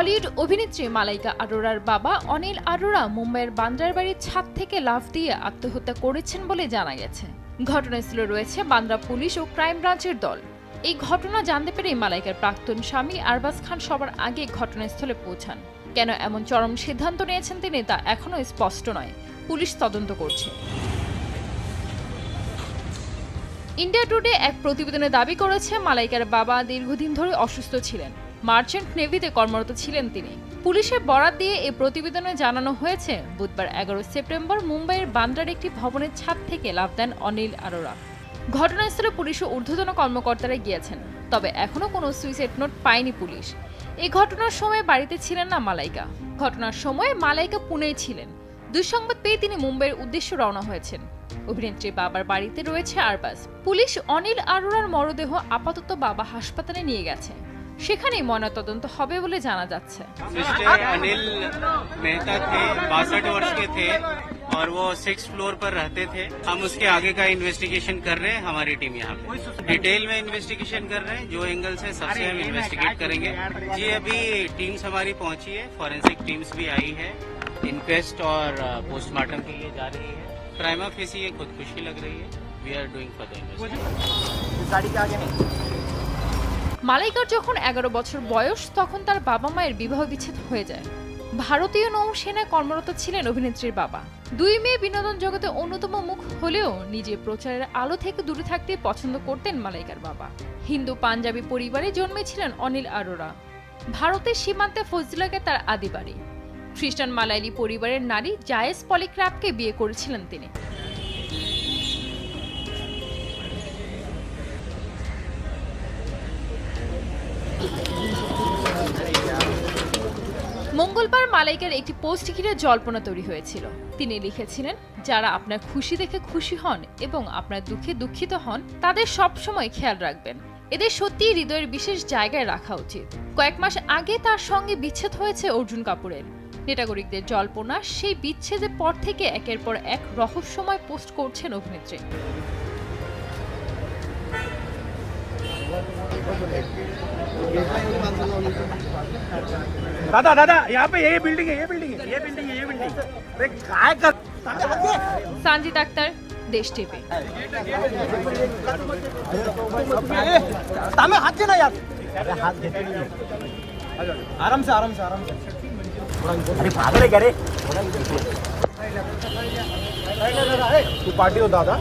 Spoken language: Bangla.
বলিউড অভিনেত্রী মালাইকা আরোরার বাবা অনিল আরোরা মুম্বাইয়ের বান্দ্রার বাড়ির ছাদ থেকে লাফ দিয়ে আত্মহত্যা করেছেন বলে জানা গেছে। ঘটনাস্থলে রয়েছে বান্দ্রা পুলিশ ও ক্রাইম ব্রাঞ্চের দল। এই ঘটনা জানতে পেরে মালাইকার প্রাক্তন স্বামী আরবাজ খান সবার আগে ঘটনাস্থলে পৌঁছান। কেন এমন চরম সিদ্ধান্ত নিয়েছেন তিনি তা এখনও স্পষ্ট নয়, পুলিশ তদন্ত করছে। ইন্ডিয়া টুডে এক প্রতিবেদনে দাবি করেছে মালাইকার বাবা দীর্ঘদিন ধরে অসুস্থ ছিলেন। মার্চেন্ট নেভিতে কর্মরত ছিলেন তিনি। পুলিশের বরাত দিয়ে এই প্রতিবেদনে জানানো হয়েছে, বুধবার 11 সেপ্টেম্বর মুম্বাইয়ের বান্দ্রার একটি ভবনের ছাদ থেকে লাফ দেন অনিল আরোরা। ঘটনাস্থলে পুলিশ ও ঊর্ধ্বতন কর্মকর্তারা গিয়েছেন, তবে এখনও কোনো সুইসাইড নোট পায়নি পুলিশ। এই ঘটনার সময় বাড়িতে ছিলেন না মালাইকা। ঘটনার সময় মালাইকা পুনেই ছিলেন। দুঃসংবাদ পেয়ে তিনি মুম্বাইয়ের উদ্দেশ্যে রওনা হয়েছেন। অভিনেত্রীর বাবার বাড়িতে রয়েছে আরবাজ। পুলিশ অনিল আরোরার মরদেহ আপাতত বাবা হাসপাতালে নিয়ে গেছে, সেখানেই ময়নাতদন্ত হবে বলে জানা যাচ্ছে। अनिल मेहता थे, 62 वर्ष के थे और वो 6th फ्लोर पर रहते थे। हम उसके आगे का इन्वेस्टिगेशन कर रहे हैं, हमारी टीम यहाँ पे डिटेल में इन्वेस्टिगेशन कर रहे हैं। जो एंगल से सबसे हम इन्वेस्टिगेट करेंगे। जी अभी टीम्स हमारी पहुंची है, फॉरेंसिक टीम्स भी आई है, इनक्वेस्ट और पोस्टमार्टम के लिए जा रही है। प्राइमा फेसी ये खुदकुशी लग रही है। We are doing further investigation. মালাইকার যখন 11 বছর বয়স, তখন তার বাবা মায়ের বিবাহ বিচ্ছেদ হয়ে যায়। ভারতীয় নৌসেনায় কর্মরত ছিলেন অভিনেত্রীর বাবা। দুই মেয়ে বিনোদন জগতে অন্যতম মুখ হলেও নিজে প্রচারের আলো থেকে দূরে থাকতে পছন্দ করতেন মালাইকার বাবা। হিন্দু পাঞ্জাবি পরিবারে জন্মেছিলেন অনিল আরোরা। ভারতের সীমান্তে ফজলাকে তার আদি বাড়ি। খ্রিস্টান মালায়ালি পরিবারের নারী জায়েস পলিক্র্যাপকে বিয়ে করেছিলেন তিনি। মঙ্গলবার মালাইকার একটি পোস্ট ঘিরে জল্পনা তৈরি হয়েছিল। তিনি লিখেছিলেন, যারা আপনার খুশি দেখে খুশি হন এবং আপনার দুঃখে দুঃখিত হন, তাদের সব সময় খেয়াল রাখবেন। এদের সত্যিই হৃদয়ের বিশেষ জায়গায় রাখা উচিত। কয়েক মাস আগে তার সঙ্গে বিচ্ছেদ হয়েছে অর্জুন কাপুরের। নেটাগরিকদের জল্পনা, সেই বিচ্ছেদের পর থেকে একের পর এক রহস্যময় পোস্ট করছেন অভিনেত্রী। दादा दादा यहाँ पे ये बिल्डिंग है, ये बिल्डिंग है, ये बिल्डिंग है, ये बिल्डिंग। अरे काय कर সানজিদ আক্তার, দেশ টিভি। तामे हाथ से ना यार, अरे हाथ घेते नहीं। आराम से आराम से आराम से। अरे भाग रे करे तू पार्टी हो दादा।